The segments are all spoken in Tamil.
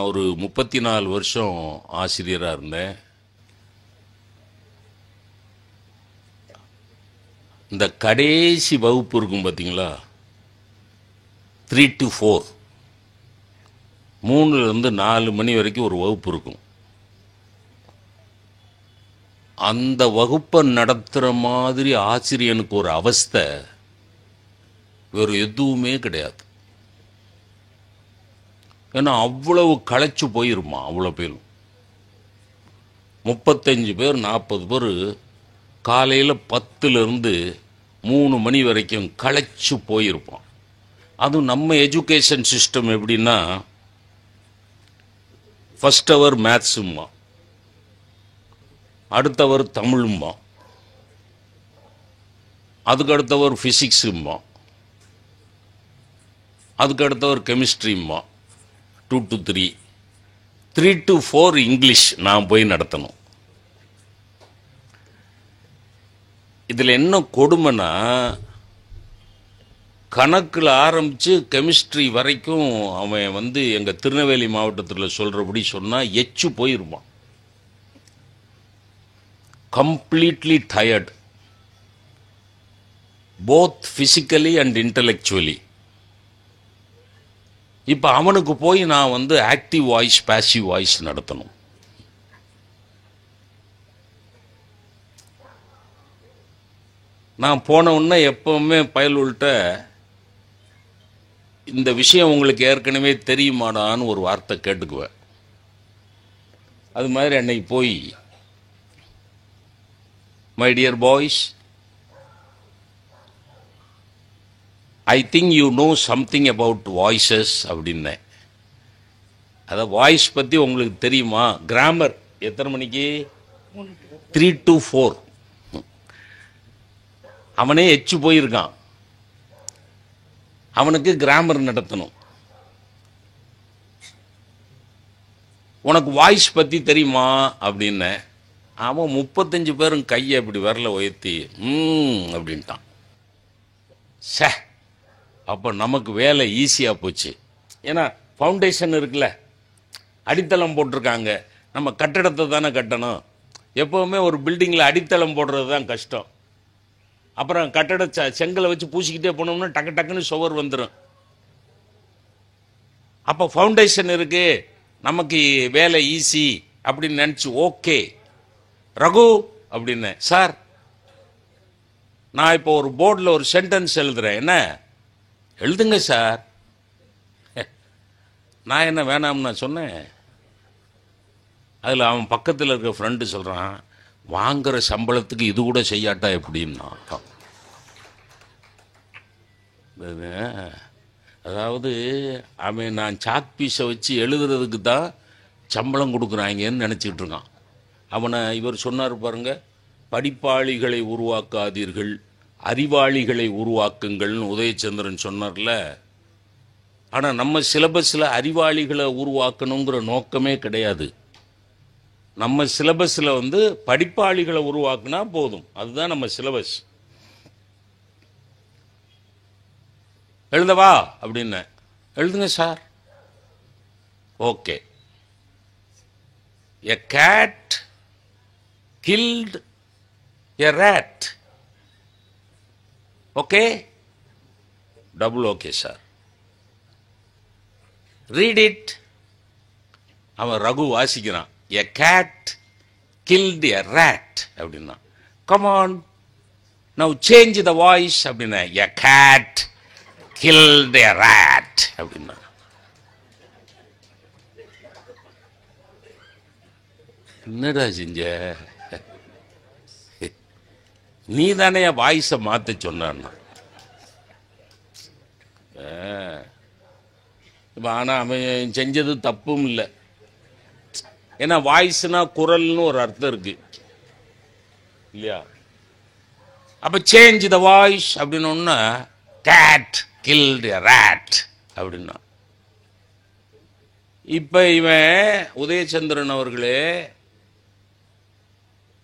நான் ஒரு 34 வருஷம் ஆசிரியராக இருந்தேன். இந்த கடைசி வகுப்பு இருக்கும் பார்த்தீங்களா, 3 to 4, 3லேருந்து 4 மணி வரைக்கும் ஒரு வகுப்பு இருக்கும். அந்த வகுப்பை நடத்துகிற மாதிரி ஆசிரியனுக்கு ஒரு அவஸ்தை வேறு எதுவுமே கிடையாது. ஏன்னா அவ்வளவு களைச்சு போயிருமா. அவ்வளோ பேரும் 35 பேர் 40 பேர் காலையில் 10லேருந்து 3 மணி வரைக்கும் களைச்சு போயிருப்பான். அதுவும் நம்ம எஜுகேஷன் சிஸ்டம் எப்படின்னா, ஃபர்ஸ்ட் அவர் மேத்ஸும்மா, அடுத்தவர் தமிழும்மா, அதுக்கு அடுத்தவர் ஃபிசிக்ஸும்மா, அதுக்கு அடுத்தவர் கெமிஸ்ட்ரிம்மா, 2 to 3, 3 to 4 இங்கிலீஷ் நான் போய் நடத்தணும். இதில் என்ன கொடுமைனா, கணக்கில் ஆரம்பித்து கெமிஸ்ட்ரி வரைக்கும் அவன் எங்கள் திருநெல்வேலி மாவட்டத்தில் சொல்கிறபடி சொன்னால் எச்சு போயிருப்பான். Completely tired, both physically and intellectually. இப்போ அவனுக்கு போய் நான் ஆக்டிவ் வாய்ஸ் பேசிவ் வாய்ஸ் நடத்தணும். நான் போன உடனே எப்பவுமே பயலுள்கிட்ட இந்த விஷயம் உங்களுக்கு ஏற்கனவே தெரியுமாடான்னு ஒரு வார்த்தை கேட்டுக்குவேன். அது மாதிரி அன்னைக்கு போய், my dear boys, I think you know something about voices அப்படின்னேன். அதான் வாய்ஸ் பற்றி உங்களுக்கு தெரியுமா? கிராமர் எத்தனை மணிக்கு? 3 to 4. அவனே எச்சு போயிருக்கான், அவனுக்கு கிராமர் நடத்தணும். உனக்கு வாய்ஸ் பற்றி தெரியுமா அப்படின்னு. அவன் 35 பேரும் கையை இப்படி வரல உயர்த்தி அப்படின்ட்டான். சே, அப்போ நமக்கு வேலை ஈஸியாக போச்சு. ஏன்னா ஃபவுண்டேஷன் இருக்குல்ல, அடித்தளம் போட்டிருக்காங்க. நம்ம கட்டடத்தை தானே கட்டணும். எப்போவுமே ஒரு பில்டிங்கில் அடித்தளம் போடுறது தான் கஷ்டம். அப்புறம் கட்டட செங்கலை வச்சு பூசிக்கிட்டே போனோம்னா டக்கு டக்குன்னு சுவர் வந்துடும். அப்போ ஃபவுண்டேஷன் இருக்கு, நமக்கு வேலை ஈஸி அப்படின்னு நினச்சி, ஓகே ரகு அப்படின்னு. சார், நான் இப்போ ஒரு போர்டில் ஒரு சென்டென்ஸ் எழுதுறேன், என்ன எழுதுங்க சார். நான் என்ன வேணாம்னு நான் சொன்னேன். அதில் அவன் பக்கத்தில் இருக்க ஃப்ரெண்டு சொல்கிறான், வாங்குற சம்பளத்துக்கு இது கூட செய்யாட்டா எப்படின்னா. அதாவது அவன் நான் சாக் பீஸை வச்சு எழுதுறதுக்கு தான் சம்பளம் கொடுக்குறாங்கன்னு நினச்சிக்கிட்டு இருக்கான். அவனை இவர் சொன்னார் பாருங்க, படிப்பாளிகளை உருவாக்காதீர்கள், அறிவாளிகளை உருவாக்குங்கள்னு உதயச்சந்திரன் சொன்னார்ல. ஆனால் நம்ம சிலபஸில் அறிவாளிகளை உருவாக்கணுங்கிற நோக்கமே கிடையாது. நம்ம சிலபஸில் படிப்பாளிகளை உருவாக்குனா போதும், அதுதான் நம்ம சிலபஸ். எழுதவா அப்படின்னு. எழுதுங்க sir. Okay. A cat killed a rat. Okay, double okay sir. Read it. அவன் ரகு வாசிக்கிறான். A cat killed a rat அப்படின்னா. Come on, now change the voice அப்படின்னா. A cat killed a rat அப்படின்னா. என்னடா செஞ்ச? நீ தானே வாய்ஸை மாற்ற சொன்னான்னா. ஆனால் அவன் செஞ்சது தப்பும் இல்லை. ஏன்னா வாய்ஸ்னா குரல்னு ஒரு அர்த்தம் இருக்கு இல்லையா? அப்போ சேஞ்ச் த வாய்ஸ் அப்படின்னு கேட் கில்ட் எ ரேட் அப்படின்னா. இப்போ இவன் உதயச்சந்திரன் அவர்களே,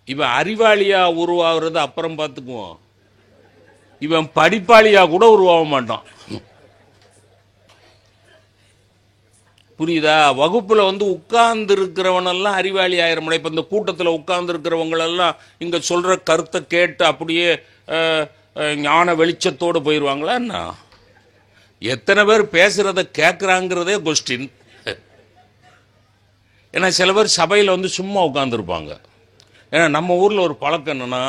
இவன் அறிவாளியா உருவாகிறது அப்புறம் பார்த்துக்குவோம். இவன் படிப்பாளியா கூட உருவாக மாட்டான். புரியுதா? வகுப்புல வந்து உட்கார்ந்து இருக்கிறவனெல்லாம் அறிவாளி ஆயிரம். இப்ப இந்த கூட்டத்தில் உட்கார்ந்து இருக்கிறவங்களெல்லாம் இங்க சொல்ற கருத்தை கேட்டு அப்படியே ஞான வெளிச்சத்தோடு போயிடுவாங்களா என்ன? எத்தனை பேர் பேசுறத கேட்கறாங்கிறதே கொஸ்டின். ஏன்னா சில பேர் சபையில் வந்து சும்மா உட்காந்துருப்பாங்க. ஏன்னா நம்ம ஊரில் ஒரு பழக்கம் என்னன்னா,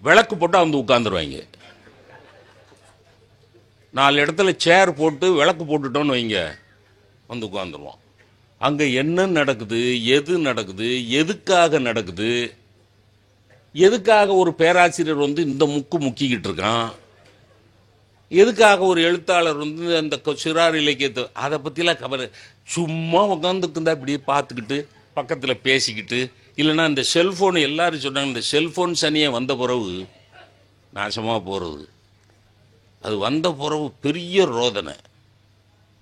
விளக்கு போட்டு வந்து உட்காந்துருவாங்க. 4 இடத்துல சேர் போட்டு விளக்கு போட்டுட்டோன்னு வைங்க, வந்து உட்காந்துருவோம். அங்கே என்ன நடக்குது, எது நடக்குது, எதுக்காக நடக்குது, எதுக்காக ஒரு பேராசிரியர் வந்து இந்த முக்கிக்கிட்டு இருக்கான், எதுக்காக ஒரு எழுத்தாளர் வந்து அந்த சிறார் இலக்கியத்தை, அதை பற்றிலாம் கவலை. சும்மா உட்காந்துருந்தா இப்படியே பார்த்துக்கிட்டு பக்கத்தில் பேசிக்கிட்டு, இல்லைன்னா இந்த செல்ஃபோன் எல்லாரும் சொன்னாங்க, இந்த செல்ஃபோன் சனியை வந்த பிறகு நாசமாக போகிறது. அது வந்த பிறகு பெரிய ரோதனை.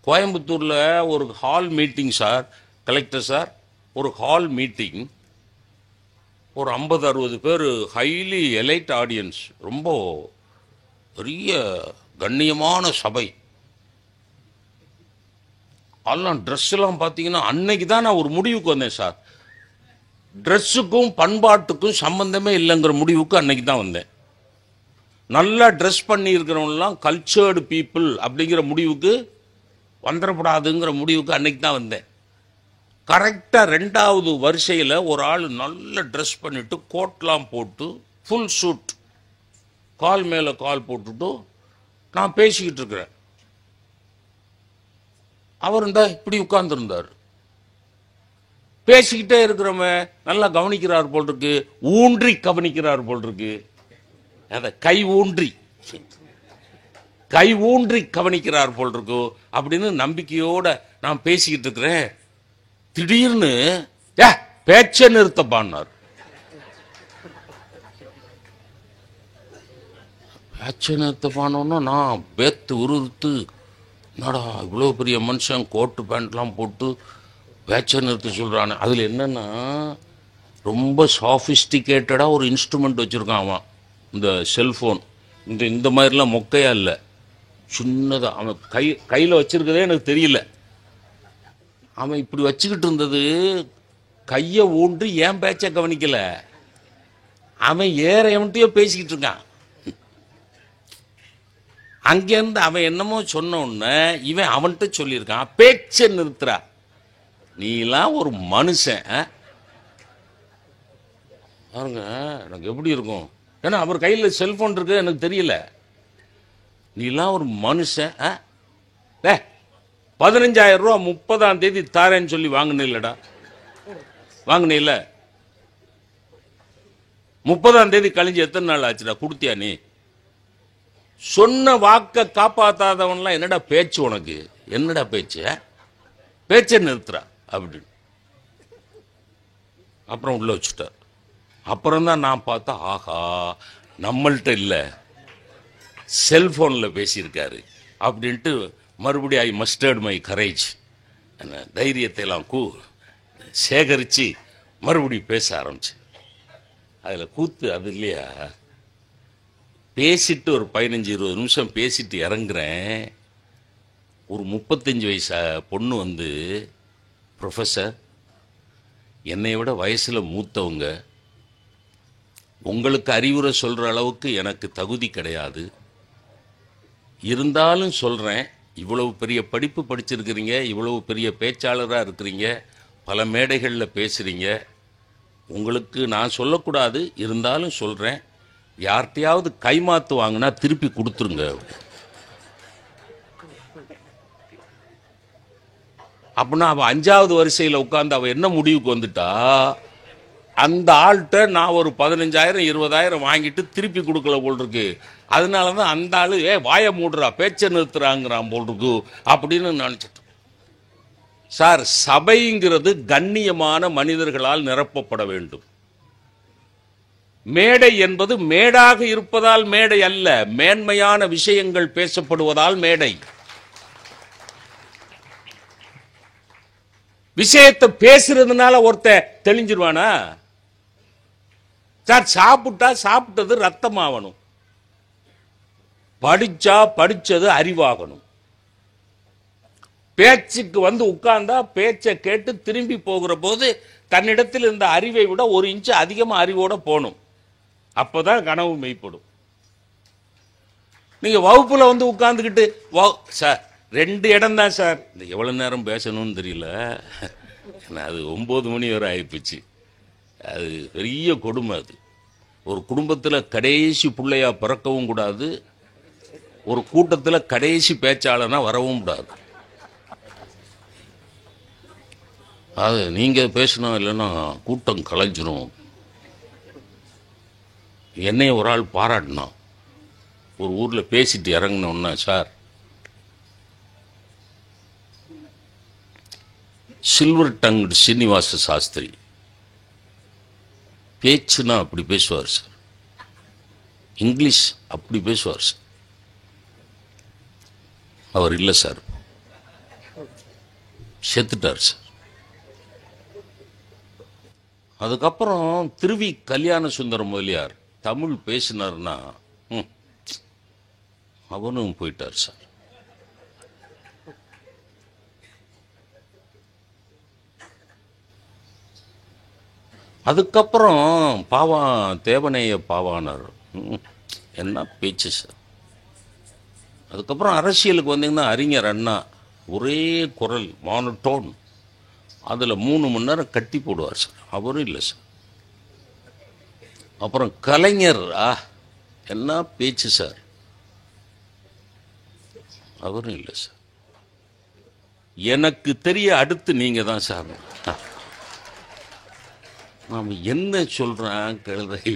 கோயம்புத்தூரில் ஒரு hall meeting sir, collector sir, ஒரு ஹால் மீட்டிங், ஒரு 50-60 பேர், ஹைலி எலைட் ஆடியன்ஸ், ரொம்ப பெரிய கண்ணியமான சபை. அதெல்லாம் ட்ரெஸ் எல்லாம் பார்த்தீங்கன்னா, அன்னைக்கு தான் நான் ஒரு முடிவுக்கு வந்தேன் சார். ட்ரெஸ்ஸுக்கும் பண்பாட்டுக்கும் சம்பந்தமே இல்லைங்கிற முடிவுக்கு அன்னைக்கு தான் வந்தேன். நல்லா ட்ரெஸ் பண்ணி இருக்கிறவங்கலாம் கல்ச்சர்டு பீப்புள் அப்படிங்கிற முடிவுக்கு வந்துடக்கூடாதுங்கிற முடிவுக்கு அன்னைக்கு தான் வந்தேன். கரெக்டாக 2வது வரிசையில் ஒரு ஆள் நல்ல ட்ரெஸ் பண்ணிட்டு கோட்லாம் போட்டு ஃபுல் சூட், கால் மேலே கால் போட்டுட்டு நான் பேசிக்கிட்டு இருக்கிறேன். அவர் இருந்தா இப்படி உட்கார்ந்துருந்தார். பேசிக்கிட்டே இருக்கிறவன் நல்லா கவனிக்கிறார் போல் இருக்கு, ஊன்றி கவனிக்கிறார் போல் இருக்கு. அதை கை ஊன்றி கவனிக்கிறார் போல் இருக்கு அப்படின்னு நம்பிக்கையோட நான் பேசிக்கிட்டு இருக்கிறேன். திடீர்னு பேச்ச நிறுத்தப்பான்னார். பேச்ச நிறுத்தப்பானோன்னா நான் பேத்து உருத்து, என்னடா இவ்வளோ பெரிய மனுஷன் கோட்டு பேண்ட்லாம் போட்டு பேச்ச நிறுத்த சொல்கிறானே. அதில் என்னென்னா, ரொம்ப சாஃபிஸ்டிகேட்டடாக ஒரு இன்ஸ்ட்ருமெண்ட் வச்சுருக்கான் அவன். இந்த செல்ஃபோன் இந்த மாதிரிலாம் மொக்கையா இல்லை, சின்னதாக அவன் கையில் வச்சிருக்கதே எனக்கு தெரியல. அவன் இப்படி வச்சுக்கிட்டு இருந்தது, கையை ஊன்றி ஏன் பேச்ச கவனிக்கல, அவன் எவன்ட்டையோ பேசிக்கிட்டு இருக்கான். அங்கேருந்து அவன் என்னமோ சொன்ன உடனே இவன் அவன்கிட்ட சொல்லியிருக்கான், பேச்ச நிறுத்துறா, நீலாம் ஒரு மனுஷன் பாருங்க. எனக்கு எப்படி இருக்கும், ஏன்னா அவர் கையில் செல்போன் இருக்கு எனக்கு தெரியல. நீலாம் ஒரு மனுஷன், 15,000 ரூபா 30ஆம் தேதி தாரேன்னு சொல்லி வாங்கினீங்களடா, வாங்கினீல்ல? 30ஆம் தேதி கழிஞ்சு எத்தனை நாள் ஆச்சுடா, கொடுத்தியா? நீ சொன்ன வாக்க காப்பாத்தாதவன்லாம் என்னடா பேச்சு உனக்கு, என்னடா பேச்சு, பேச்சை நிறுத்துறா அப்படின்னு. அப்புறம் உள்ள வச்சுட்டார். அப்புறம் தான் நான் பார்த்தா, ஆஹா நம்மள்கிட்ட இல்லை செல்போனில் பேசியிருக்காரு அப்படின்ட்டு மறுபடியும் ஐ மஸ்டர்ட் மை கரேஜ், தைரியத்தை எல்லாம் சேகரித்து மறுபடியும் பேச ஆரம்பிச்சு. அதில் கூத்து அது இல்லையா, பேசிட்டு ஒரு 15-20 நிமிஷம் பேசிட்டு இறங்குறேன். ஒரு 35 வயசு பொண்ணு வந்து, ப்ரொஃபஸர் என்னை விட வயசில் மூத்தவங்க, உங்களுக்கு அறிவுரை சொல்கிற அளவுக்கு எனக்கு தகுதி கிடையாது, இருந்தாலும் சொல்கிறேன், இவ்வளவு பெரிய படிப்பு படிச்சிருக்கிறீங்க, இவ்வளவு பெரிய பேச்சாளராக இருக்கிறீங்க, பல மேடைகளில் பேசுகிறீங்க, உங்களுக்கு நான் சொல்லக்கூடாது, இருந்தாலும் சொல்கிறேன், யார்கிட்டையாவது கைமாத்து வாங்கினா திருப்பி கொடுத்துருங்க. அப்படின்னா அவன் 5வது வரிசையில் உட்காந்து அவன் என்ன முடிவுக்கு வந்துட்டா, அந்த ஆள்கிட்ட நான் ஒரு 15,000 வாங்கிட்டு திருப்பி கொடுக்கல போல் இருக்கு, அதனால தான் அந்த ஆளு வாய மூடுறா பேச்சை நிறுத்துறாங்கிறான் போல் இருக்கு அப்படின்னு நினைச்சிட்டு. சார், சபைங்கிறது கண்ணியமான மனிதர்களால் நிரப்பப்பட வேண்டும். மேடை என்பது மேடாக இருப்பதால் மேடை அல்ல, மேன்மையான விஷயங்கள் பேசப்படுவதால் மேடை. விஷயத்தை பேசுறதுனால ஒருத்த தெளிஞ்சிருவானா? சார், சாப்பிட்டா சாப்பிட்டது ரத்தம் ஆகணும், படிச்சா படிச்சது அறிவாகணும். பேச்சுக்கு வந்து உட்கார்ந்தா பேச்சை கேட்டு திரும்பி போகிற போது தன்னிடத்தில் இருந்த அறிவை விட 1 இன்ச்சு அதிகமாக அறிவோட போகணும். அப்போதான் கனவு மெய்ப்படும். நீங்க வகுப்புல வந்து உட்கார்ந்துக்கிட்டு சார் 2 இடம் தான் சார், இந்த எவ்வளவு நேரம் பேசணும்னு தெரியல, அது 9 மணி வரை ஆயிப்போச்சு. அது பெரிய கொடுமை. அது ஒரு குடும்பத்தில் கடைசி பிள்ளையா பிறக்கவும் கூடாது, ஒரு கூட்டத்தில் கடைசி பேச்சாளனா வரவும் கூடாது. அது நீங்க பேசணும், இல்லைன்னா கூட்டம் கலைஞ்சிரும். என்னைய ஒரு ஆள் பாராட்டினான். ஒரு ஊர்ல பேசிட்டு இறங்கினோன்னா, சார் சில்வர் டங்டு சீனிவாச சாஸ்திரி பேச்சுனா அப்படி பேசுவார் சார், இங்கிலீஷ் அப்படி பேசுவார் சார். அவர் இல்லை சார், செத்துட்டார் சார். அதுக்கப்புறம் திருவி கல்யாண சுந்தரம் முதலியார் தமிழ் பேசினார்னா அவனும் போயிட்டார் சார். அதுக்கப்புறம் தேவனைய பாவானார், என்ன பேச்சு சார். அதுக்கப்புறம் அரசியலுக்கு வந்தீங்கன்னா அறிஞர் அண்ணா ஒரே குரல் மானோடோன், அதில் 3 மணி நேரம் கட்டி போடுவார் சார், அவரும் இல்லை சார். அப்புறம் கலைஞர் என்ன பேச்சு சார், அவரும் இல்லை சார். எனக்கு தெரிய அடுத்து நீங்க தான் சார். நாம என்ன சொல்றான் கழுதை,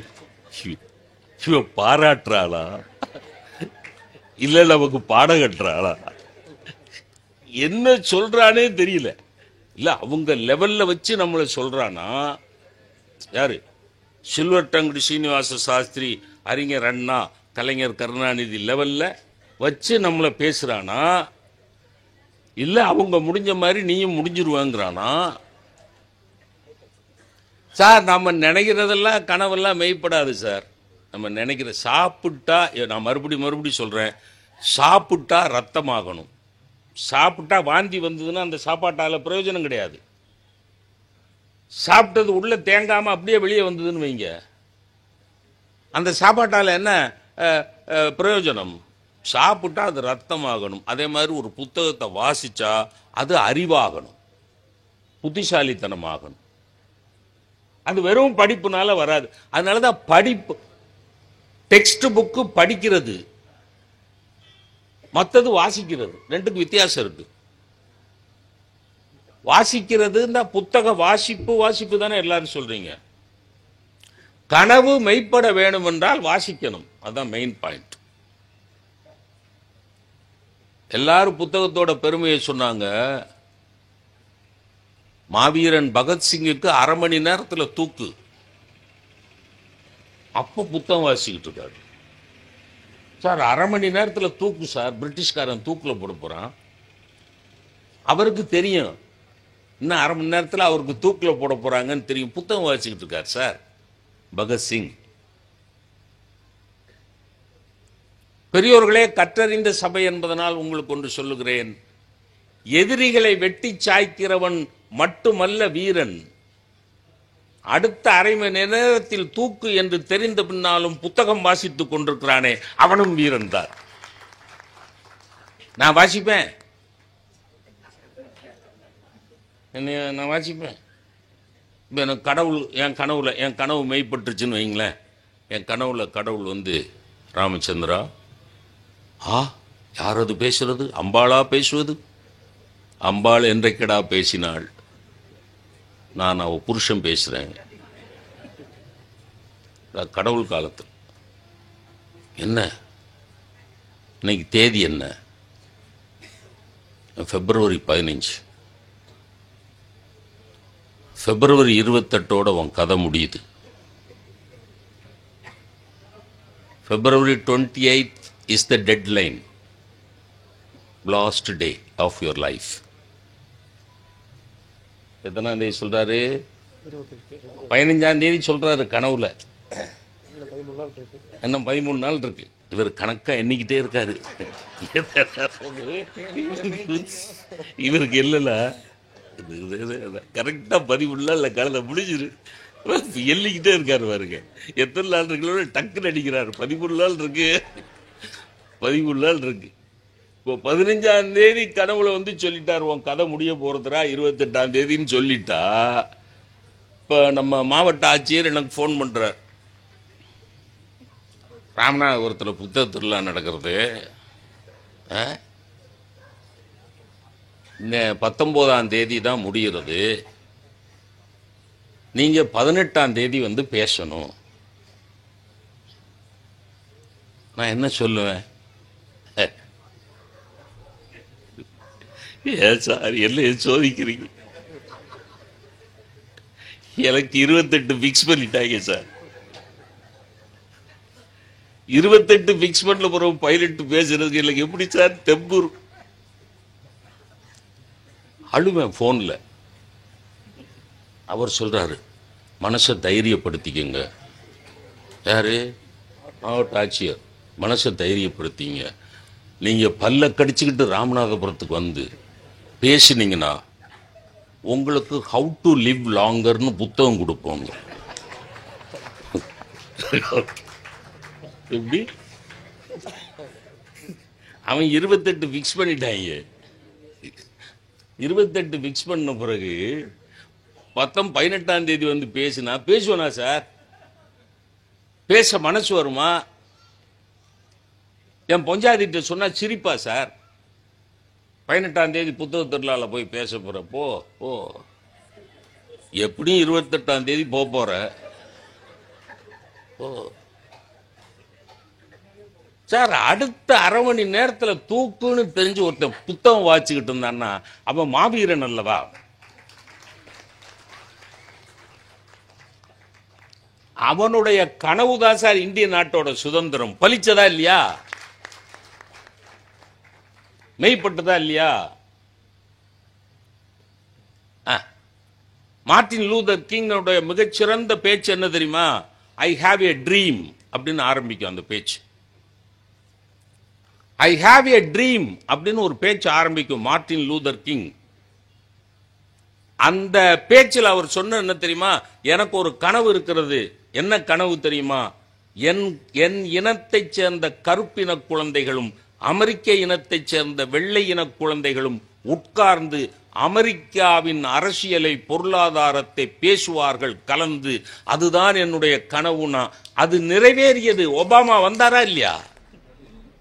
பாராட்டுறாளா இல்ல நமக்கு பாட கட்டுறாளா, என்ன சொல்றானே தெரியல. இல்ல அவங்க லெவல்ல வச்சு நம்மளை சொல்றானா யாரு, சில்வர் டங்டு சீனிவாச சாஸ்திரி, அறிஞர் அண்ணா, கலைஞர் கருணாநிதி லெவல்ல வச்சு நம்மளை பேசுறானா, இல்ல அவங்க முடிஞ்ச மாதிரி நீயும் முடிஞ்சிருவாங்கிறானா? சார் நம்ம நினைக்கிறதெல்லாம் கனவெல்லாம் மெய்ப்படாது சார். நம்ம நினைக்கிற சாப்பிட்டா, நான் மறுபடியும் சொல்றேன், சாப்பிட்டா ரத்தமாகணும், சாப்பிட்டா வாந்தி வந்ததுன்னா அந்த சாப்பாட்டால பிரயோஜனம் கிடையாது. சாப்பிட்டது உள்ள தேங்காம அப்படியே வெளியே வந்ததுன்னு வைங்க, அந்த சாப்பாட்டால என்ன பிரயோஜனம்? சாப்பிட்டா அது ரத்தமாகணும். அதே மாதிரி ஒரு புத்தகத்தை வாசிச்சா அது அறிவாகணும், புத்திசாலித்தனமாகணும். அது வெறும் படிப்புனால வராது. அதனாலதான் படிப்பு, டெக்ஸ்ட் புக்கு படிக்கிறது, மற்றது வாசிக்கிறது, ரெண்டுக்கு வித்தியாசம் இருக்கு. வாசிக்கிறது இந்த புத்தக வாசிப்பு தானே எல்லாரும் சொல்றீங்க. கனவு மெய்ப்பட வேணும் என்றால் வாசிக்கணும், அதுதான் மெயின் பாயிண்ட். எல்லாரும் புத்தகத்தோட பெருமையை சொன்னாங்க. மாவீரன் பகத்சிங்குக்கு 1/2 மணி நேரத்தில் தூக்கு, அப்ப புத்தகம் வாசிக்கிட்டு இருக்காரு சார். 1/2 மணி நேரத்தில் தூக்கு சார், பிரிட்டிஷ்காரன் தூக்குல போட போறான். அவருக்கு தெரியும் இன்னும் 1/2 மணி நேரத்தில் அவருக்கு தூக்குல போட போறாங்கன்னு தெரியும், புத்தகம் வாசிக்கிட்டு இருக்கார் சார் பகத்சிங். பெரியோர்களே, கற்றறிந்த சபை என்பதனால் உங்களுக்கு ஒன்று சொல்லுகிறேன், எதிரிகளை வெட்டி சாய்க்கிறவன் மட்டுமல்ல வீரன், அடுத்த 1/2 மணி நேரத்தில் தூக்கு என்று தெரிந்த பின்னாலும் புத்தகம் வாசித்துக் கொண்டிருக்கிறானே அவனும் வீரன் தான். நான் வாசிப்பேன், நான் வாசிப்பேன். இப்போ எனக்கு கடவுள் என் கனவு மெய்ப்பட்டுருச்சுன்னு வைங்களேன். என் கனவுல கடவுள் வந்து, ராமச்சந்திரா, யார் அது பேசுறது? அம்பாளா பேசுவது? அம்பாள் என்றைக்கடா பேசினாள்? நான் அவ புருஷன் பேசுறேன். கடவுள் காலத்தில் என்ன இன்னைக்கு தேதி என்ன? பிப்ரவரி 15. பிப்ரவரி 28 உன் கதை முடியுது. February 28 is the deadline, last day of your life. எத்தனாம் தேதி சொல்றாரு? 15ஆம் தேதி சொல்றாரு கனவுல. இன்னும் 13 நாள் இருக்கு. இவர் கணக்கா எண்ணிக்கிட்டே இருக்காரு. இவருக்கு இல்லைல்ல, கரெக்டா பதிவுள்ள இல்லை கலந்த முடிஞ்சிரு, எண்ணிக்கிட்டே இருக்காரு பாருங்க. எத்தனை நாள் இருக்குல்ல டக்குன்னு அடிக்கிறாரு. 13 நாள் இருக்கு, 13 நாள் இருக்கு. இப்போ 15ஆம் தேதி கனவுல வந்து சொல்லிட்டார், உன் கதை முடிய போறதுரா 28ஆம் தேதின்னு சொல்லிட்டா. இப்போ நம்ம மாவட்ட ஆட்சியர் எனக்கு ஃபோன் பண்றார், ராமநாதபுரத்தில் புத்தக திருவிழா நடக்கிறது, 19ஆம் தேதி தான் முடிகிறது, நீங்க 18ஆம் தேதி வந்து பேசணும். நான் என்ன சொல்லுவேன்? ஏன் சார் என்ன சோதிக்கிறீங்க? எனக்கு 28 பிக்ஸ் பண்ணிட்டாங்க சார். 28 பிக்ஸ் பண்ணல பிறகு 18 பேசுறதுக்கு எனக்கு எப்படி சார் தெம்பூர்? அழுவேன் போன்ல. அவர் சொல்றாரு, மனசை தைரியப்படுத்திக்கங்க. யாரு? மாவட்ட ஆட்சியர். மனசை தைரியப்படுத்திங்க. நீங்க பல்ல கடிச்சுக்கிட்டு ராமநாதபுரத்துக்கு வந்து பேசினீங்கன்னா உங்களுக்கு ஹவு டு லிவ் லாங்கர்னு புத்தகம் கொடுப்போங்க. எப்படி? அவன் 28 பிக்ஸ் பண்ணிட்டாங்க. 28 பிக்ஸ் பண்ண பிறகு 18ஆம் தேதி வந்து பேசுனா பேசுவனா சார்? பேச மனசு வருமா? என் பஞ்சாயத்து சொன்னா சிரிப்பா சார்? 18ஆம் தேதி புத்தக திருவிழால போய் பேச போறப்போ எப்படியும் 28ஆம் தேதி போற சார். அடுத்த அரை மணி நேரத்தில் தூக்குன்னு தெரிஞ்சு ஒருத்தன் புத்தகம் வாசிக்கிட்டு இருந்தான்னா அவன் மாவீரன் அல்லவா? அவனுடைய கனவுதான் சார் இந்திய நாட்டோட சுதந்திரம். பலிச்சதா இல்லையா? மெய்ப்பட்டதா இல்லையா? மார்ட்டின் லூதர் கிங்கோட மிகச்சிறந்த பேச்சு என்ன தெரியுமா? ஐ ஹாவ் எ ட்ரீம் அப்படின்னு ஆரம்பிக்கும் அந்த பேச்சு. ஐ ஹாவ் எ ட்ரீம் அப்படின்னு ஒரு பேச்சு ஆரம்பிக்கும் மார்ட்டின் லூதர் கிங். அந்த பேச்சில் அவர் சொன்ன என்ன தெரியுமா? எனக்கு ஒரு கனவு இருக்கிறது. என்ன கனவு தெரியுமா? என் இனத்தைச் சேர்ந்த கருப்பின குழந்தைகளும் அமெரிக்க இனத்தைச் சேர்ந்த வெள்ளை இன குழந்தைகளும் உட்கார்ந்து அமெரிக்காவின் அரசியலை, பொருளாதாரத்தை பேசுவார்கள் கலந்து. அதுதான் என்னுடைய கனவுனா. அது நிறைவேறியது. ஒபாமா வந்தாரா இல்லையா?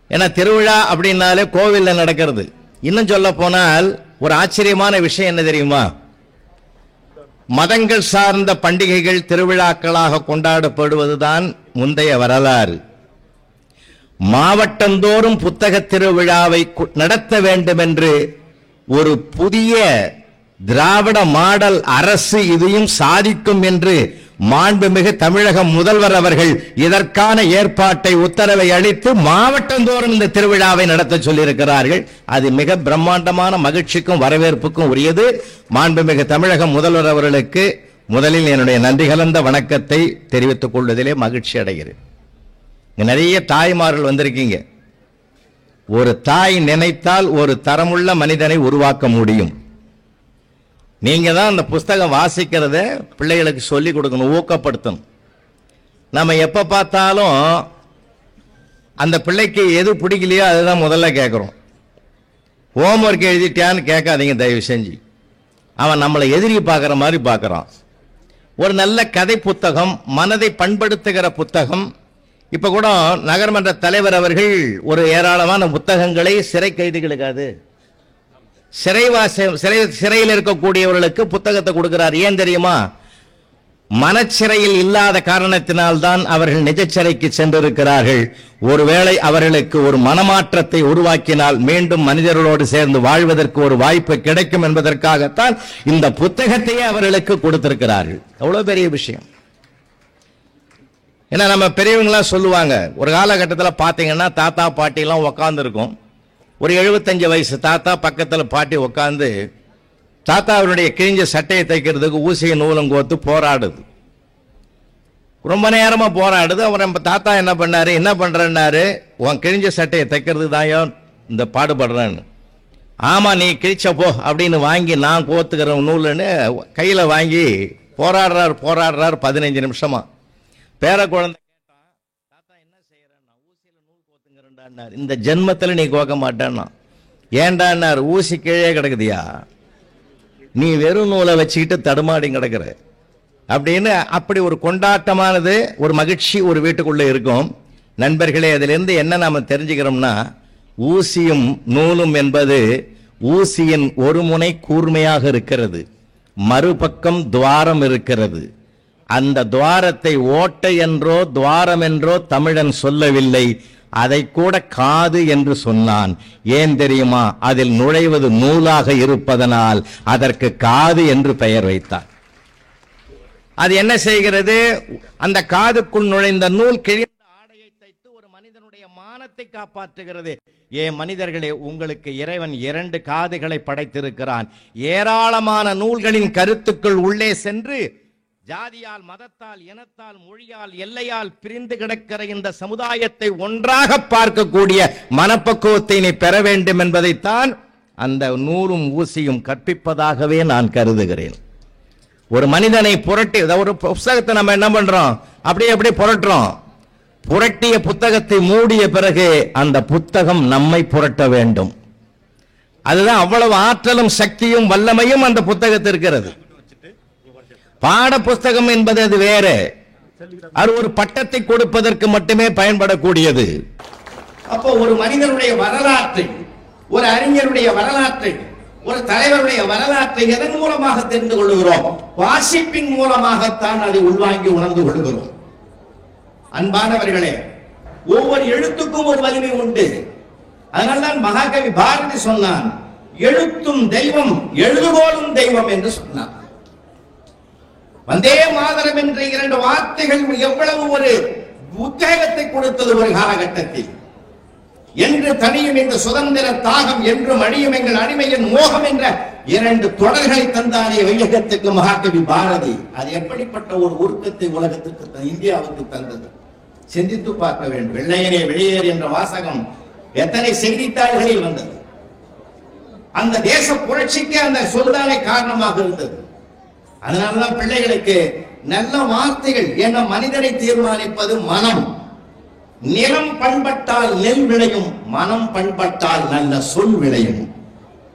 ஏன்னா திருவிழா அப்படின்னாலே கோவில்ல நடக்கிறது. இன்னும் சொல்ல போனால் ஒரு ஆச்சரியமான விஷயம் என்ன தெரியுமா? மதங்கள் சார்ந்த பண்டிகைகள் திருவிழாக்களாக கொண்டாடப்படுவதுதான் முந்தைய வரலாறு. மாவட்டந்தோறும் புத்தக திருவிழாவை நடத்த வேண்டும் என்று ஒரு புதிய திராவிட மாடல் அரசு இதையும் சாதிக்கும் என்று மாண்புமிகு தமிழக முதல்வர் அவர்கள் இதற்கான ஏற்பாட்டை, உத்தரவை அளித்து மாவட்டந்தோறும் இந்த திருவிழாவை நடத்த சொல்லியிருக்கிறார்கள். அது மிக பிரம்மாண்டமான மகிழ்ச்சிக்கும் வரவேற்புக்கும் உரியது. மாண்புமிகு தமிழக முதல்வர் அவர்களுக்கு முதலில் என்னுடைய நன்றி கலந்த வணக்கத்தை தெரிவித்துக் கொள்வதிலே மகிழ்ச்சி அடைகிறேன். நிறைய தாய்மார்கள் வந்திருக்கீங்க. ஒரு தாய் நினைத்தால் ஒரு தரமுள்ள மனிதனை உருவாக்க முடியும். நீங்க தான் அந்த புஸ்தகம் வாசிக்கிறத பிள்ளைகளுக்கு சொல்லிக் கொடுக்கணும், ஊக்கப்படுத்தணும். நம்ம எப்ப பார்த்தாலும் அந்த பிள்ளைக்கு எது பிடிக்கலையோ அதுதான் முதல்ல கேட்கிறோம். ஹோம்ஒர்க் எழுதிட்டியான்னு கேட்காதீங்க தயவு செஞ்சு. அவன் நம்மளை எதிரி பார்க்குற மாதிரி பார்க்குறான். ஒரு நல்ல கதை புத்தகம், மனதை பண்படுத்துகிற புத்தகம். இப்ப கூட நகர்மன்ற தலைவர் அவர்கள் ஒரு ஏராளமான புத்தகங்களை சிறை கைதிகளுக்காது, சிறையில் இருக்கக்கூடியவர்களுக்கு புத்தகத்தை கொடுக்கிறார். ஏன் தெரியுமா? மனச்சிறையில் இல்லாத காரணத்தினால்தான் அவர்கள் நிஜ சிறைக்கு சென்றிருக்கிறார்கள். ஒருவேளை அவர்களுக்கு ஒரு மனமாற்றத்தை உருவாக்கினால் மீண்டும் மனிதர்களோடு சேர்ந்து வாழ்வதற்கு ஒரு வாய்ப்பு கிடைக்கும் என்பதற்காகத்தான் இந்த புத்தகத்தையே அவர்களுக்கு கொடுத்திருக்கிறார்கள். அவ்வளவு பெரிய விஷயம். ஏன்னா நம்ம பெரியவங்களாம் சொல்லுவாங்க, ஒரு காலகட்டத்தில் பார்த்தீங்கன்னா தாத்தா பாட்டி எல்லாம் உட்கார்ந்து இருக்கும். ஒரு 75 வயசு தாத்தா பக்கத்தில் பாட்டி உட்கார்ந்து தாத்தா அவருடைய கிழிஞ்ச சட்டையை தைக்கிறதுக்கு ஊசியை நூலும் கோத்து போராடுது. ரொம்ப நேரமா போராடுது. அவர் நம்ம தாத்தா என்ன பண்ணாரு, என்ன பண்றேன்னாரு, உன் கிழிஞ்ச சட்டையை தைக்கிறது தாயோ இந்த பாடுபடுறேன்னு. ஆமா நீ கிழிச்ச போ அப்படின்னு வாங்கி நான் கோத்துக்கிற நூலுன்னு கையில வாங்கி போராடுறாரு 15 நிமிஷமா. பேர குழந்தை கேட்டான், தாத்தா என்ன செய்யறேன்னா, ஊசியில நூல் கோத்துங்கிறேன்டான்னாரு. இந்த ஜென்மத்துல நீ கோக்க மாட்டேன்னா. ஏண்டான்னாரு, ஊசி கீழே கிடக்குதியா, நீ வெறும் நூலை வச்சுக்கிட்டு தடுமாடி கிடக்குற அப்படின்னு. அப்படி ஒரு கொண்டாட்டமானது, ஒரு மகிழ்ச்சி ஒரு வீட்டுக்குள்ள இருக்கும். நண்பர்களே, அதிலிருந்து என்ன நாம தெரிஞ்சுக்கிறோம்னா, ஊசியும் நூலும் என்பது ஊசியின் ஒரு முனை கூர்மையாக இருக்கிறது, மறுபக்கம் துவாரம் இருக்கிறது. அந்த துவாரத்தை ஓட்டை என்றோ துவாரம் என்றோ தமிழன் சொல்லவில்லை, அதை கூட காது என்று சொன்னான். ஏன் தெரியுமா? அதில் நுழைவது நூலாக இருப்பதனால் அதற்கு காது என்று பெயர் வைத்தார். அது என்ன செய்கிறது? அந்த காதுக்குள் நுழைந்த நூல் கிழிந்த ஆடையை தைத்து ஒரு மனிதனுடைய மானத்தை காப்பாற்றுகிறது. மனிதர்களே, உங்களுக்கு இறைவன் 2 காதுகளை படைத்திருக்கிறான். ஏராளமான நூல்களின் கருத்துக்கள் உள்ளே சென்று ஜாதியால், மதத்தால், இனத்தால், மொழியால், எல்லையால் பிரிந்து கிடக்கிற இந்த சமுதாயத்தை ஒன்றாக பார்க்கக்கூடிய மனப்பக்குவத்தை நீ பெற வேண்டும் என்பதைத்தான் அந்த நூலும் ஊசியும் கற்பிப்பதாகவே நான் கருதுகிறேன். ஒரு மனிதனை புரட்டி, ஒரு புத்தகத்தை நம்ம என்ன பண்றோம், அப்படியே புரட்டுறோம். புரட்டிய புத்தகத்தை மூடிய பிறகு அந்த புத்தகம் நம்மை புரட்ட வேண்டும். அதுதான், அவ்வளவு ஆற்றலும் சக்தியும் வல்லமையும் அந்த புத்தகத்தில் இருக்கிறது. பாட புஸ்தகம் என்பது அது வேற, அது ஒரு பட்டத்தை கொடுப்பதற்கு மட்டுமே பயன்படக்கூடியது. அப்போ ஒரு மனிதனுடைய வரலாற்றை, ஒரு அறிஞருடைய வரலாற்றை, ஒரு தலைவருடைய வரலாற்றை எதன் மூலமாக தெரிந்து கொள்கிறோம்? வாசிப்பின் மூலமாகத்தான் அதை உள்வாங்கி உணர்ந்து கொள்கிறோம். அன்பானவர்களே, ஒவ்வொரு எழுத்துக்கும் ஒரு வலிமை உண்டு. அதனால்தான் மகாகவி பாரதி சொன்னான், எழுத்தும் தெய்வம் எழுதுகோலும் தெய்வம் என்று சொன்னான். வந்தே மாதரம் என்ற 2 வார்த்தைகள் எவ்வளவு ஒரு உத்வேகத்தை கொடுத்தது ஒரு காலகட்டத்தில். என்று தனியும் இந்த சுதந்திர தாகம், என்றும் அழியும் எங்கள் அடிமையின் மோகம் என்ற 2 தொடர்களை தந்தானே வையகத்துக்கு மகாகவி பாரதி. அது எப்படிப்பட்ட ஒரு உருக்கத்தை உலகத்துக்கு, இந்தியாவுக்கு தந்தது? சிந்தித்து பார்க்க வேண்டும். வெள்ளையனே வெளியேறு என்ற வாசகம் எத்தனை செய்தித்தாள்களில் வந்தது. அந்த தேச புரட்சிக்கு அந்த சொல்தானே காரணமாக இருந்தது. அதனாலதான் பிள்ளைகளுக்கு நல்ல வார்த்தைகள், என மனிதனை தீர்மானிப்பது மனம். நிலம் பண்பட்டால் நெல் விளையும், மனம் பண்பட்டால் நல்ல சொல் விளையும்.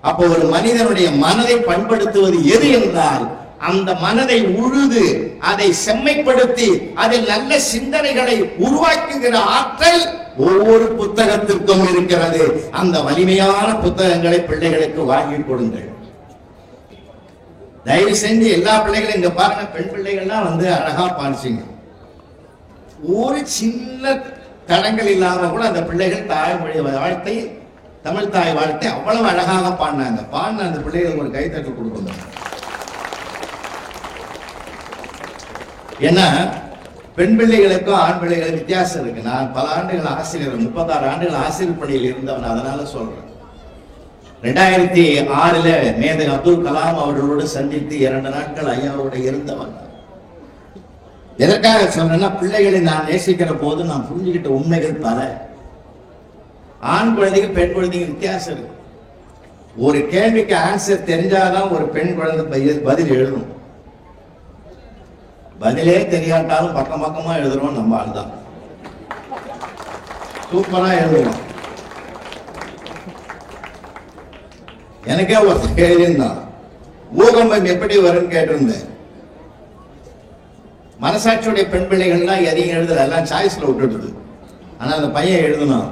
அப்போ ஒரு மனிதனுடைய மனதை பண்படுத்துவது எது என்றால், அந்த மனதை உழுது அதை செம்மைப்படுத்தி அதில் நல்ல சிந்தனைகளை உருவாக்குகிற ஆற்றல் ஒவ்வொரு புத்தகத்திற்கும் இருக்கிறது. அந்த வலிமையான புத்தகங்களை பிள்ளைகளுக்கு வாங்கி கொடுங்கள். தயவு செஞ்சு எல்லா பிள்ளைகளும் இங்க பாருங்க, பெண் பிள்ளைகள்லாம் அழகா பாடிச்சிங்க. ஒரு சின்ன தடங்கள் இல்லாம கூட அந்த பிள்ளைகள் தாய்மொழி வாழ்த்தை, தமிழ் தாய் வாழ்த்தை அவ்வளவு அழகாக பாடினாங்க. பாடின அந்த பிள்ளைகளுக்கு ஒரு கைத்தட்டு கொடுக்கணும். ஏன்னா பெண் பிள்ளைகளுக்கும் ஆண் பிள்ளைகளுக்கும் வித்தியாசம் இருக்கு. நான் பல ஆண்டுகள் ஆசிரியர், 36 ஆண்டுகள் ஆசிரியர் பணியில் இருந்தவன், அதனால சொல்றேன். 2006 மேதகு அப்துல் கலாம் அவர்களோடு சந்தித்து 2 நாட்கள் ஐயாவோட இருந்தவன். எதற்காக சொன்னா, பிள்ளைகளை நான் நேசிக்கிற போது நான் புரிஞ்சுக்கிட்ட உண்மைகள் பல. ஆண் குழந்தைக்கு பெண் குழந்தைக்கு வித்தியாசம் இருக்கு. ஒரு கேள்விக்கு ஆன்சர் தெரிஞ்சாதான் ஒரு பெண் குழந்தை பதில் எழுதும். பதிலே தெரியாட்டாலும் பக்கம் பக்கமா எழுதுறோம். நம்ம ஆள் தான் சூப்பரா எழுதுவோம். எனக்கே ஒரு கேள்விதான், பூகம்பம் எப்படி வரும்னு கேட்டிருந்தேன். மனசாட்சியுடைய பெண் பிள்ளைகள்லாம் எதையும் எழுதுல, எல்லாம் சாய்ஸ்ல விட்டுடுது. ஆனா அந்த பையன் எழுதணும்,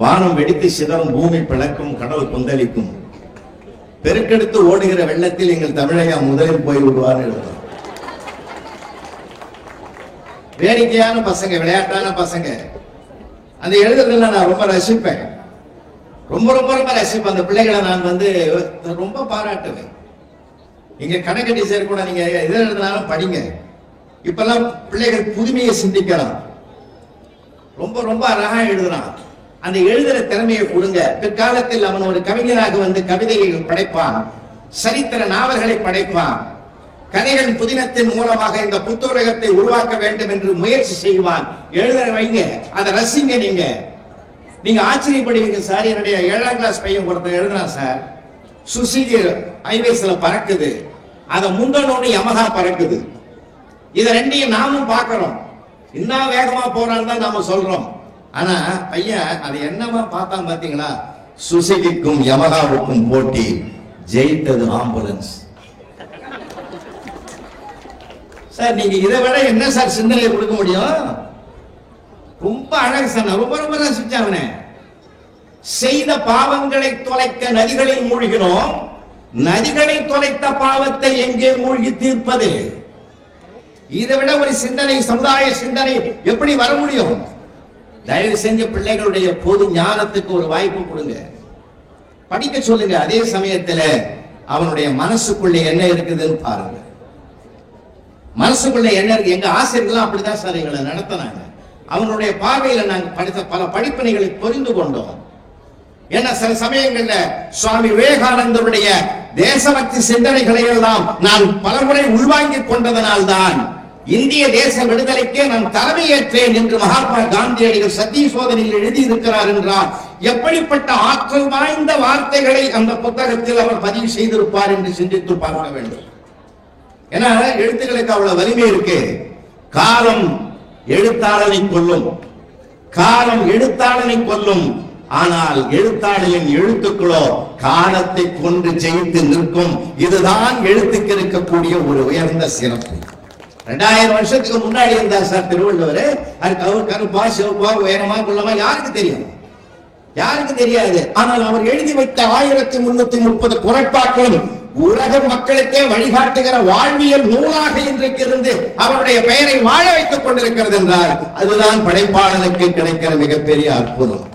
வானம் வெடித்து சிதறும், பூமி பிளக்கும், கடல் கொந்தளிக்கும், பெருக்கெடுத்து ஓடுகிற வெள்ளத்தில் எங்கள் தமிழையா முதலில் போய் விடுவார் எழுதணும். வேடிக்கையான பசங்க, விளையாட்டான பசங்க. அந்த எழுதுறதுல நான் ரொம்ப ரசிப்பேன், ரொம்ப ரொம்ப ரொம்ப ரசிப்பேன். அந்த பிள்ளைகளை நான் ரொம்ப பாராட்டுவேன். இங்க கணக்கு டீச்சர் கூட நீங்க எதை எழுதினாலும் படிங்க. இப்பெல்லாம் பிள்ளைகள் புதுமையை சிந்திக்கலாம். ரொம்ப ரொம்ப அழகா எழுதுறான். அந்த எழுதுற திறமையை கொடுங்க. பிற்காலத்தில் அவன் ஒரு கவிஞராக கவிதைகள் படைப்பான், சரித்திர நாவல்களை படைப்பான். கதைகளின் புதினத்தின் மூலமாக இந்த புத்தகத்தை உருவாக்க வேண்டும் என்று முயற்சி செய்வான். எழுத வைங்க, அதை ரசிங்க. நீங்க ஆச்சரியப்படுவீங்க. சார், என்னுடைய 7ஆம் கிளாஸ் பையன் ஒருத்தர் எழுதுறான் சார், சுசுகி ஹைவேஸ்ல பறக்குது, அதை முந்தனோடு யமஹா பறக்குது. இத ரெண்டையும் நாமும் பார்க்கிறோம். இன்னும் வேகமா போறான்னு தான் நாம சொல்றோம். ஆனா பையன் அது என்னமா பார்த்தான் பாத்தீங்களா? சுசுகிக்கும் யமஹாவுக்கும் போட்டி, ஜெயித்தது ஆம்புலன்ஸ். சார், நீங்க இதை விட என்ன சார் சிந்தனை கொடுக்க முடியும்? ரொம்ப அழகு சார், ரொம்ப ரொம்ப ரசிச்சவனே. செய்த பாவங்களை தொலைக்க நதிகளில் மூழ்கினோம், நதிகளை தொலைத்த பாவத்தை எங்கே மூழ்கி தீர்ப்பது? இதை விட ஒரு சிந்தனை, சமுதாய சிந்தனை எப்படி வர முடியும்? தயவு செஞ்சு பிள்ளைகளுடைய பொது ஞானத்துக்கு ஒரு வாய்ப்பு கொடுங்க, படிக்க சொல்லுங்க. அதே சமயத்தில் அவனுடைய மனசுக்குள்ளே என்ன இருக்குதுன்னு பாருங்க. மனசுக்குள்ள என்ன இருக்கு? எங்க ஆசிரியர்கள் அப்படிதான் சார் எங்களை நடத்தினாங்க. அவனுடைய பார்வையில நாங்கள் படித்த பல படிப்பினைகளை புரிந்து கொண்டோம். ஏன்னா சில சமயங்கள்ல சுவாமி விவேகானந்தருடைய தேசபக்தி சிந்தனைகளை எல்லாம் நான் பலமுறை உள்வாங்கிக் கொண்டதனால்தான் இந்திய தேச விடுதலைக்கே நான் தலைமையேற்றேன் என்று மகாத்மா காந்தியடிகள் சத்திய சோதனையில் எழுதி இருக்கிறார் என்றால் எப்படிப்பட்ட ஆற்றல் வாய்ந்த வார்த்தைகளை அந்த புத்தகத்தில் அவர் பதிவு செய்திருப்பார் என்று சிந்தித்து பார்க்க வேண்டும். ஏன்னா எழுத்துக்களுக்கு அவ்வளவு வலிமை இருக்கு. காலம் எழுத்தாளனை கொல்லும், காலம் எழுத்தாளனை கொல்லும். ஆனால் எழுத்தாளனின் எழுத்துக்களோ காலத்தை கொண்டு ஜெயித்து நிற்கும். இதுதான் எழுத்துக்கு இருக்கக்கூடிய ஒரு உயர்ந்த சிறப்பு. 2000 வருஷத்துக்கு முன்னாடி இருந்தார் சார் திருவள்ளுவர். அதுக்கு அவர் கருப்பா சிவப்பா உயரமா குள்ளமா யாருக்கு தெரியும்? யாருக்கு தெரியாது. ஆனால் அவர் எழுதி வைத்த 1330 குறட்பாக்களும் உலக மக்களுக்கே வழிகாட்டுகிற வாழ்வியல் நூலாக இன்றைக்கு இருந்து அவருடைய பெயரை வாழ வைத்துக் கொண்டிருக்கிறது என்றால் அதுதான் படைப்பாளனுக்கு கிடைக்கிற மிகப்பெரிய அற்புதம்.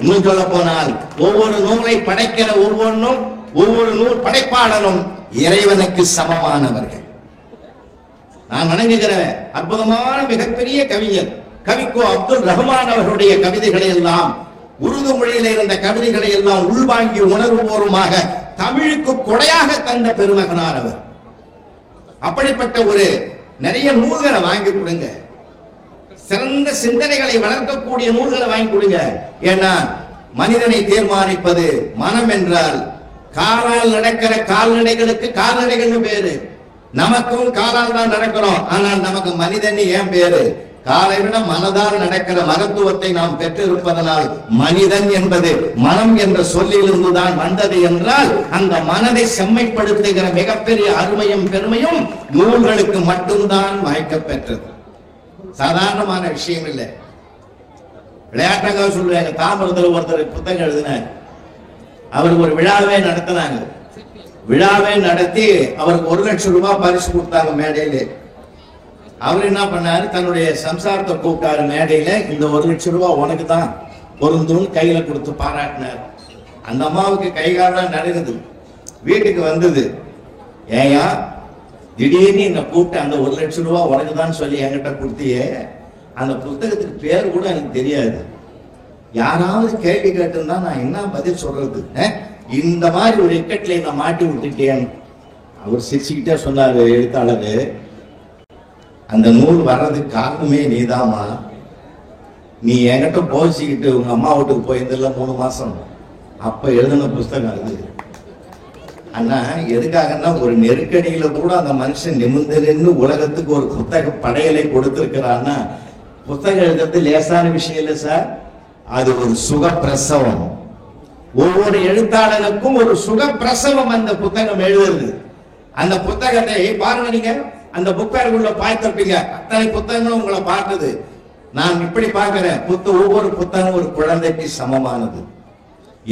இன்னும் சொல்ல போனால் ஒவ்வொரு நூலை படைக்கிற ஒவ்வொரு நூல் படைப்பாளனும் இறைவனுக்கு சமமானவர்கள். நான் வணங்குகிற அற்புதமான மிகப்பெரிய கவிஞர் கவிக்கோ அப்துல் ரஹ்மான் அவர்களுடைய கவிதைகளை எல்லாம், உருது மொழியில இருந்த கவிதைகளை எல்லாம் உள்வாங்கி உணர்வுபூர்வமாக தமிழுக்கு கொடையாக தந்த பெருமகனார் அவர். அப்படிப்பட்ட ஒரு நிறைய நூல்களை வாங்கி கொடுங்க, சிறந்த சிந்தனைகளை வளர்க்கக்கூடிய நூல்களை வாங்கி கொடுங்க. ஏன்னா மனிதனை தீர்மானிப்பது மனம் என்றால் காலால் நடக்கிற கால்நடைகளுக்கு கால்நடைகள் பேரு, நமக்கும் காலால் தான் நடக்கிறோம். ஆனால் நமக்கு மனிதன் ஏன் பேரு? காலை விட மனதால் நடக்கிற மகத்துவத்தை நாம் பெற்றிருப்பதனால் மனிதன் என்பது மனம் என்ற சொல்லிலிருந்து தான் வந்தது என்றால் அந்த மனதை செம்மைப்படுத்துகிற மிகப்பெரிய அருமையும் பெருமையும் நூல்களுக்கு மட்டும்தான் வாய்க்க பெற்றது. சாதாரணமான விஷயம் இல்லை. விளையாட்டாக சொல்றாங்க, தாமிரத்தில் ஒருத்தர் புத்தகம் எழுதினார். அவருக்கு ஒரு விழாவே நடத்தினாங்க. விழாவை நடத்தி அவருக்கு 1 லட்சம் ரூபாய் பரிசு கொடுத்தாங்க மேடையில. அவர் என்ன பண்ணாரு, தன்னுடைய சம்சாரத்தை கூப்பிட்டாரு மேடையில, இந்த 1 லட்சம் ரூபாய் உனக்கு தான் பொருந்தும் கையில கொடுத்து பாராட்டினார். அந்த அம்மாவுக்கு கைகாலாம் நடக்குது. வீட்டுக்கு வந்தது, ஏயா திடீர்னு என்ன கூப்பிட்டு அந்த 1 லட்சம் ரூபாய் உனக்கு தான் சொல்லி என்கிட்ட கொடுத்தியே, அந்த புத்தகத்துக்கு பேர் கூட எனக்கு தெரியாது, யாராவது கேள்வி கேட்டிருந்தா நான் என்ன பதில் சொல்றது, இந்த மாதிரி ஒரு இக்கட்டில நான் மாட்டி விட்டுட்டேன். அவர் சிரிச்சுக்கிட்டே சொன்னாரு, எழுத்தாளரு, அந்த நூல் வர்றதுக்கு காரணமே நீதாமா. நீ என்கிட்ட போச்சுக்கிட்டு உங்க அம்மா வீட்டுக்கு போயிருந்தில்ல 3 மாசம், அப்ப எழுதின புஸ்தகம் அது. ஆனா எதுக்காகன்னா ஒரு நெருக்கடியில கூட அந்த மனுஷன் நிமிர்ந்து நின்று உலகத்துக்கு ஒரு புத்தக படையலை கொடுத்திருக்கிறான்னா புத்தகம் எழுதுறது லேசான விஷயம் இல்லை சார், அது ஒரு சுக பிரசவம். ஒவ்வொரு எழுத்தாளனுக்கும் ஒரு சுக பிரசவம் அந்த புத்தகம் எழுதுறது. அந்த புத்தகத்தை பாருங்க, நீங்க அந்த புத்தகங்களுள்ள பார்த்திருப்பீங்க, அத்தனை புத்தகங்களும் உங்களை பார்த்தது. நான் இப்படி பார்க்கிறேன், ஒவ்வொரு புத்தகம் ஒரு குழந்தைக்கு சமமானது.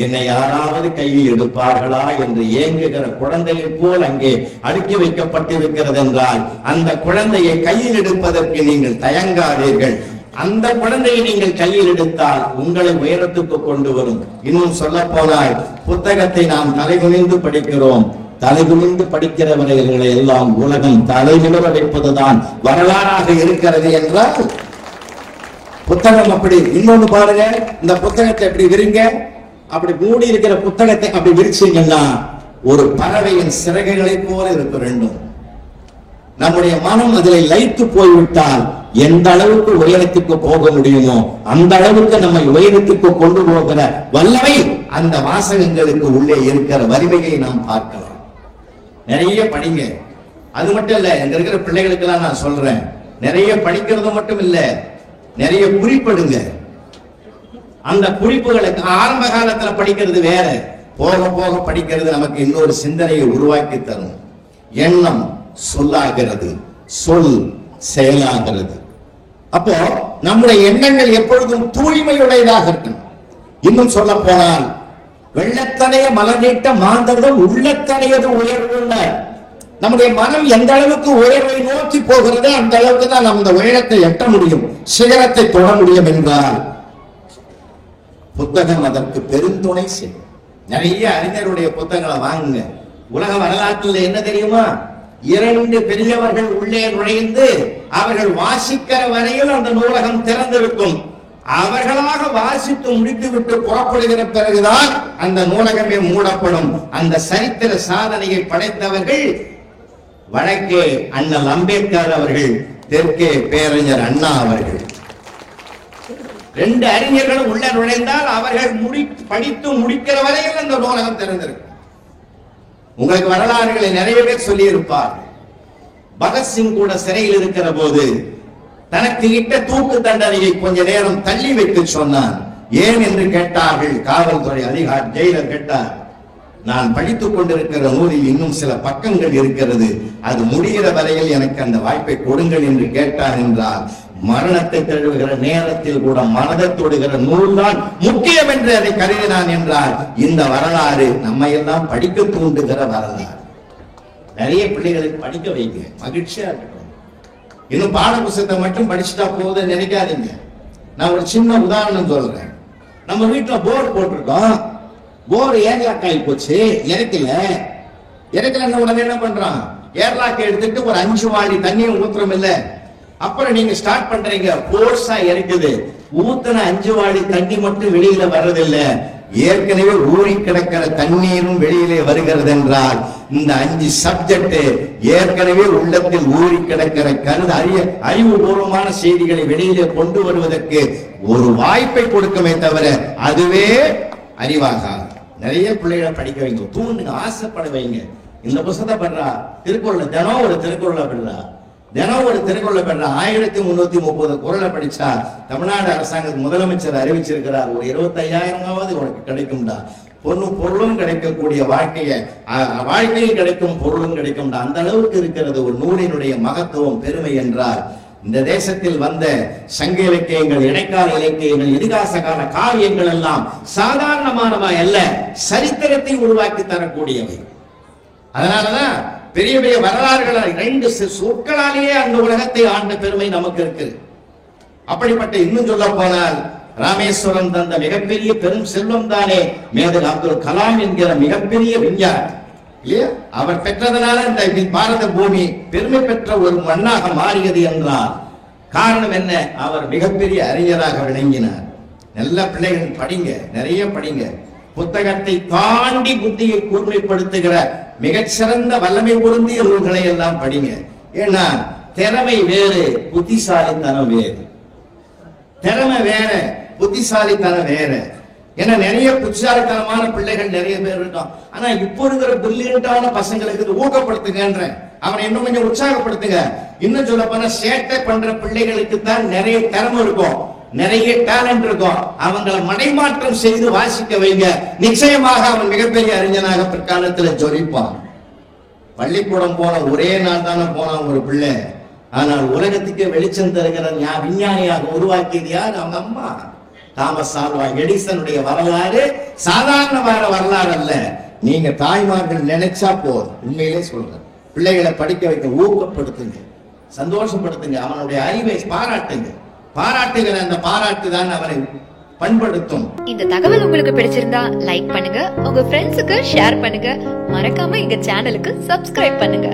என்னை யாராவது கையில் எடுப்பார்களா என்று ஏங்குகிற குழந்தையை போல் அங்கே அடுக்கி வைக்கப்பட்டிருக்கிறது என்றால் அந்த குழந்தையை கையில் எடுப்பதற்கு நீங்கள் தயங்காதீர்கள். அந்த குழந்தையை நீங்கள் கையில் எடுத்தால் உங்களை உயரத்துக்கு கொண்டு வரும். இன்னும் சொல்ல போனால் புத்தகத்தை நாம் தலைகுனிந்து படிக்கிறோம். தலைகுனிந்து படிக்கிறவர்களை எல்லாம் உலகம் தலைநிமிர வைப்பதுதான் வரலாறாக இருக்கிறது என்றால் புத்தகம் அப்படி. இன்னொன்னு பாருங்க, இந்த புத்தகத்தை எப்படி விரிங்க, அப்படி மூடி இருக்கிற புத்தகத்தை அப்படி விரிச்சீங்கன்னா ஒரு பறவையின் சிறகுகளைப் போல இருக்க வேண்டும். நம்முடைய மனம் அதில் லயித்து போய்விட்டால் எந்த அளவுக்கு உயரத்துக்கு போக முடியுமோ அந்த அளவுக்கு நம்மை உயரத்துக்கு கொண்டு போகிற வல்லமை அந்த வாசகங்களுக்கு உள்ளே இருக்கிற வலிமையை நாம் பார்க்கலாம். நிறைய படிங்க. அது மட்டும் இல்ல, எங்க இருக்கிற பிள்ளைகளுக்கு எல்லாம் நான் சொல்றேன், நிறைய படிக்கிறது மட்டும் இல்ல, நிறைய குறிப்பிடுங்க. அந்த குறிப்புகளுக்கு ஆரம்ப காலத்துல படிக்கிறது வேற, போக போக படிக்கிறது நமக்கு இன்னொரு சிந்தனையை உருவாக்கி தரும். எண்ணம் சொல்லாகிறது, சொல் செயலாகிறது. அப்போ நம்முடைய எண்ணங்கள் எப்பொழுதும் தூய்மையுடையதாக இருக்கணும். இன்னும் சொல்ல போனால் வெள்ளத்தனைய மலர்நீட்ட மாந்தர்கள் உள்ளத்தனையது உயர்வுள்ள. நம்முடைய மனம் எந்த அளவுக்கு உயர்வை நோக்கி போகிறதோ அந்த அளவுக்கு தான் நம்ம இந்த உயரத்தை எட்ட முடியும், சிகரத்தை தொட முடியும் என்றால் புத்தகம் அதற்கு பெருந்துணை செய்யும். நிறைய அறிஞருடைய புத்தகங்களை வாங்குங்க. உலக வரலாற்றில் என்ன தெரியுமா, 2 பெரியவர்கள் உள்ளே நுழைந்து அவர்கள் வாசிக்கிற வரையில் அந்த நூலகம் திறந்திருக்கும். அவர்களாக வாசித்து முடித்துவிட்டு புறப்படுகிற பிறகுதான் அந்த நூலகமே மூடப்படும். அந்த சரித்திர சாதனையை படைத்தவர்கள் வடக்கே அண்ணல் அம்பேத்கர் அவர்கள், தெற்கே பேரறிஞர் அண்ணா அவர்கள். 2 அறிஞர்களும் உள்ள நுழைந்தால் அவர்கள் படித்து முடிக்கிற வரையில் அந்த நூலகம் திறந்திருக்கும். உங்களுக்கு வரலாறுகளை நிறைய பேர் சொல்லி இருப்பார். பகத்சிங் கூட சிறையில் இருக்கிற போது தனக்கு இட்ட தூக்கு தண்டனையை கொஞ்ச நேரம் தள்ளி வைத்து சொன்னான். ஏன் என்று கேட்டார்கள். காவல்துறை அதிகாரி ஜெயிலர் கேட்டார், நான் படித்துக் கொண்டிருக்கிற நூலில் இன்னும் சில பக்கங்கள் இருக்கிறது, அது முடிகிற வரையில் எனக்கு அந்த வாய்ப்பை கொடுங்கள் என்று கேட்டார் என்றால், மரணத்தை தழுவுகிற நேரத்தில் கூட மனதை தொடுகிற நூல் தான் முக்கியம் என்று அதை கருதினான் என்றால், இந்த வரலாறு நம்மை எல்லாம் படிக்க தூண்டுகிற வரலாறு. நிறைய பிள்ளைகளுக்கு படிக்க வைங்க, மகிழ்ச்சியா இருக்கட்டும். இன்னும் பாட புத்தகத்தை மட்டும் படிச்சுட்டா போதும் நினைக்காதீங்க. நான் ஒரு சின்ன உதாரணம் சொல்றேன். நம்ம வீட்டுல போர் போட்டிருக்கோம், போர் ஏர்லாக் ஆகி போச்சு, இறக்கல உடனே என்ன பண்றான், ஏர்லாக் எடுத்துட்டு ஒரு 5 வாளி தண்ணியும் ஊத்துறோம் இல்ல. அப்புறம் நீங்க ஸ்டார்ட் பண்றீங்க, போர்ஸா இருக்குது, ஊத்துன 5 வாளி தண்ணி மட்டும் வெளியில வர்றதில்லை, ஏற்கனவே ஊறி கிடக்கிற தண்ணீரும் வெளியிலே வருகிறது என்றால் இந்த 5 சப்ஜெக்ட் ஏற்கனவே உள்ளத்தில் ஊறி கிடக்கிற அறிவுபூர்வமான செய்திகளை வெளியிலே கொண்டு வருவதற்கு ஒரு வாய்ப்பை கொடுக்குமே தவிர அதுவே அறிவாக. நிறைய பிள்ளைகளை படிக்க வைங்க, தூண்டுங்க, ஆசைப்பட வைங்க. இந்த புத்தகத்தை பண்றா, திருக்குறள் தினம் ஒரு திருக்குறளை பண்றா, தினம் ஒரு திருக்குறளை பெறா, 1330 குறளை படிச்சா தமிழ்நாடு அரசாங்கத்துக்கு முதலமைச்சர் அறிவிச்சிருக்கிறார், ஒரு 25,000 உனக்கு கிடைக்கும்டா. பொருளும் கிடைக்கக்கூடிய வாழ்க்கையில் கிடைக்கும், பொருளும் கிடைக்கும்டா. அந்த அளவுக்கு இருக்கிறது ஒரு நூலினுடைய மகத்துவம், பெருமை என்றால். இந்த தேசத்தில் வந்த சங்க இலக்கியங்கள், இடைக்கால இலக்கியங்கள், இதிகாச கால காவியங்கள் எல்லாம் சாதாரணமானவா அல்ல, சரித்திரத்தை உருவாக்கி தரக்கூடியவை. அதனாலதான் பெரிய பெரிய வரலாறுகளை 2 சொற்களாலேயே அந்த உலகத்தை ஆண்ட பெருமை நமக்கு இருக்கு. அப்படிப்பட்ட இன்னும் சொல்ல போனால் ராமேஸ்வரம் தந்த மிகப்பெரிய பெரும் செல்வம் தானே மேதகு அப்துல் கலாம் என்கிற மிகப்பெரிய விஞ்ஞானி இல்லையா? அவர் பெற்றதனால இந்த பாரத பூமி பெருமை பெற்ற ஒரு மண்ணாக மாறியது என்றால் காரணம் என்ன? அவர் மிகப்பெரிய அறிஞராக விளங்கினார். நல்ல பிள்ளைகள் படிங்க, நிறைய படிங்க. புத்தகத்தை தாண்டி புத்தியை கூர்மைப்படுத்துகிற மிகச்சிறந்த வல்லமை பொருந்திய நூல்களை எல்லாம் படிங்க. ஏன்னா திறமை வேறு, புத்திசாலித்தனம் வேறு. திறமை வேற, புத்திசாலித்தனம் வேற. ஏன்னா நிறைய புத்திசாலித்தனமான பிள்ளைகள் நிறைய பேர் இருக்கான். ஆனா இப்போ இருக்கிற பிரில்லியண்டான பசங்களுக்கு ஊக்கப்படுத்துங்க, அவனை இன்னும் கொஞ்சம் உற்சாகப்படுத்துங்க. இன்னும் சொல்ல போனா சேட்டை பண்ற பிள்ளைகளுக்கு தான் நிறைய திறமை இருக்கும், நிறைய டேலண்ட் இருக்கும். அவங்களை மடைமாற்றம் செய்து வாசிக்க வைங்க, நிச்சயமாக அவன் மிகப்பெரிய அறிஞனாக பிற்காலத்தில் ஜொலிப்பான். பள்ளிக்கூடம் போன ஒரே நாள் தானே போனான் ஒரு பிள்ளை, ஆனால் உலகத்துக்கு வெளிச்சம் தருகிற விஞ்ஞானியாக உருவாக்கியது யார்? அவங்க அம்மா தாமஸ் ஆல்வா எடிசனுடைய வரலாறு சாதாரண வரலாறு அல்ல. நீங்க தாய்மார்கள் நினைச்சா போதும். உண்மையிலே சொல்றேன், பிள்ளைகளை படிக்க வைக்க ஊக்கப்படுத்துங்க, சந்தோஷப்படுத்துங்க, அவனுடைய அறிவை பாராட்டுங்க. பாராட்டுகிற அந்த பாராட்டு தான் அவரை பண்படுத்தும். இந்த தகவல் உங்களுக்கு பிடிச்சிருந்தா லைக் பண்ணுங்க, உங்க ஃப்ரெண்ட்ஸுக்கு ஷேர் பண்ணுங்க, மறக்காம எங்க சேனலுக்கு சப்ஸ்கிரைப் பண்ணுங்க.